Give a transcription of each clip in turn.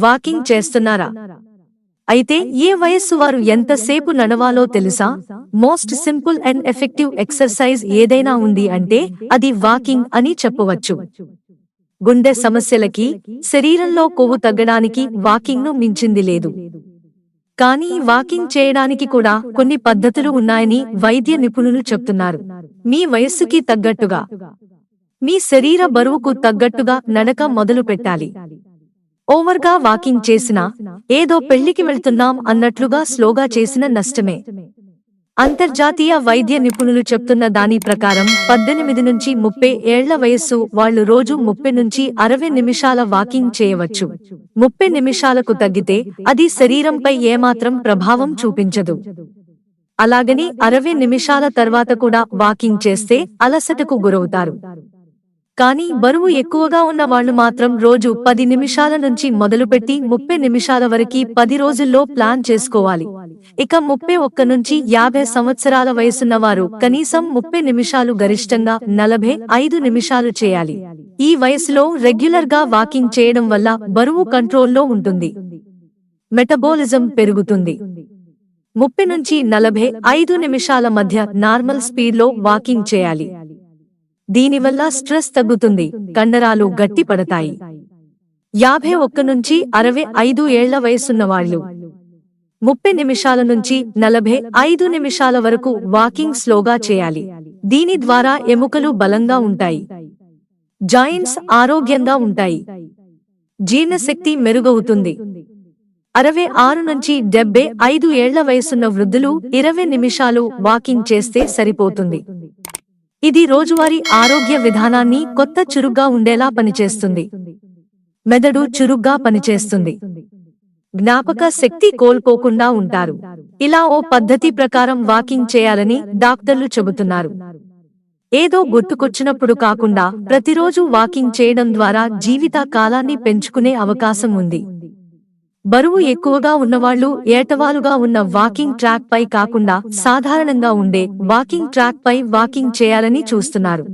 Walking చేస్తున్నారా? అయితే ఏ వయస్సు వారు ఎంతసేపు నడవాలో తెలుసా? Most simple and effective exercise ఏదైనా ఉంది అంటే అది వాకింగ్ అని చెప్పవచ్చు. గుండె సమస్యలకి, శరీరంలో కొవ్వు తగ్గడానికి వాకింగ్ను మించింది లేదు. కానీ వాకింగ్ చేయడానికి కూడా కొన్ని పద్ధతులు ఉన్నాయని వైద్య నిపుణులు చెప్తున్నారు. మీ వయస్సుకి తగ్గట్టుగా, మీ శరీర బరువుకు తగ్గట్టుగా నడక మొదలు పెట్టాలి. ఓవర్గా వాకింగ్ చేసినా, ఏదో పెళ్లికి వెళ్తున్నాం అన్నట్లుగా స్లోగా చేసిన నష్టమే. అంతర్జాతీయ వైద్య నిపుణులు చెప్తున్న దాని ప్రకారం 18 నుంచి 30 ఏళ్ల వయస్సు వాళ్లు రోజు 30 నుంచి 60 నిమిషాల వాకింగ్ చేయవచ్చు. 30 నిమిషాలకు తగ్గితే అది శరీరంపై ఏమాత్రం ప్రభావం చూపించదు. అలాగని 60 నిమిషాల తర్వాత కూడా వాకింగ్ చేస్తే అలసటకు గురవుతారు. కానీ బరువు ఎక్కువగా ఉన్న వాళ్లు మాత్రం రోజు 10 నిమిషాల నుంచి మొదలుపెట్టి 30 నిమిషాల వరకు 10 రోజుల్లో ప్లాన్ చేసుకోవాలి. ఇక 31 నుంచి 50 సంవత్సరాల వయసున్నవారు కనీసం 30 నిమిషాలు, గరిష్టంగా 45 నిమిషాలు చేయాలి. ఈ వయసులో రెగ్యులర్గా వాకింగ్ చేయడం వల్ల బరువు కంట్రోల్లో ఉంటుంది, మెటబాలిజం పెరుగుతుంది. 30 నుంచి 45 నిమిషాల మధ్య నార్మల్ స్పీడ్లో వాకింగ్ చేయాలి. దీనివల్ల స్ట్రెస్ తగ్గుతుంది, కండరాలు గట్టి పడతాయి. 51 నుంచి 65 ఏళ్ల వయసున్నవాళ్లు 30 నిమిషాల నుంచి 45 నిమిషాల వరకు వాకింగ్ స్లోగా చేయాలి. దీని ద్వారా ఎముకలు బలంగా ఉంటాయి, జాయింట్స్ ఆరోగ్యంగా ఉంటాయి, జీర్ణశక్తి మెరుగవుతుంది. 66 నుంచి 75 ఏళ్ల వయసున్న వృద్ధులు 20 నిమిషాలు వాకింగ్ చేస్తే సరిపోతుంది. ఇది రోజువారీ ఆరోగ్య విధానాన్ని కొత్త చురుగ్గా ఉండేలా పనిచేస్తుంది. మెదడు చురుగ్గా పనిచేస్తుంది, జ్ఞాపక శక్తి కోల్పోకుండా ఉంటారు. ఇలా ఓ పద్ధతి ప్రకారం వాకింగ్ చేయాలని డాక్టర్లు చెబుతున్నారు. ఏదో గుర్తుకొచ్చినప్పుడు కాకుండా ప్రతిరోజు వాకింగ్ చేయడం ద్వారా జీవిత కాలాన్ని పెంచుకునే అవకాశం ఉంది. బరువు ఎక్కువగా ఉన్నవాళ్లు ఏటవాలుగా ఉన్న వాకింగ్ ట్రాక్ పై కాకుండా సాధారణంగా ఉండే వాకింగ్ ట్రాక్ పై వాకింగ్ చేయాలని చూస్తున్నారు.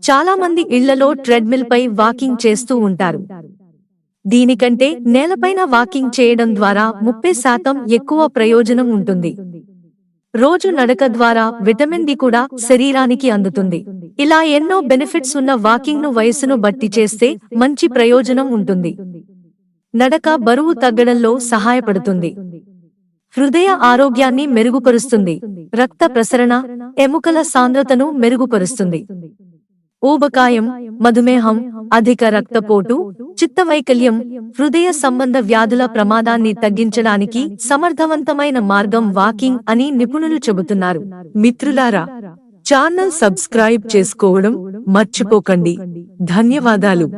చాలా మంది ఇళ్లలో ట్రెడ్మిల్ పై వాకింగ్ చేస్తూ ఉంటారు. దీనికంటే నేలపైన వాకింగ్ చేయడం ద్వారా 30% ఎక్కువ ప్రయోజనం ఉంటుంది. రోజు నడక ద్వారా విటమిన్ డి కూడా శరీరానికి అందుతుంది. ఇలా ఎన్నో బెనిఫిట్స్ ఉన్న వాకింగ్ ను వయసును బట్టి చేస్తే మంచి ప్రయోజనం ఉంటుంది. నడక బరువు తగ్గడంలో సహాయపడుతుంది, హృదయ ఆరోగ్యాన్ని మెరుగుపరుస్తుంది, రక్త ప్రసరణ, ఎముకల సాంద్రతను మెరుగుపరుస్తుంది. ఊబకాయం, మధుమేహం, అధిక రక్తపోటు, చిత్తవైకల్యం, హృదయ సంబంధ వ్యాధుల ప్రమాదాన్ని తగ్గించడానికి సమర్థవంతమైన మార్గం వాకింగ్ అని నిపుణులు చెబుతున్నారు. మిత్రులారా, ఛానల్ సబ్స్క్రైబ్ చేసుకోవడం మర్చిపోకండి. ధన్యవాదాలు.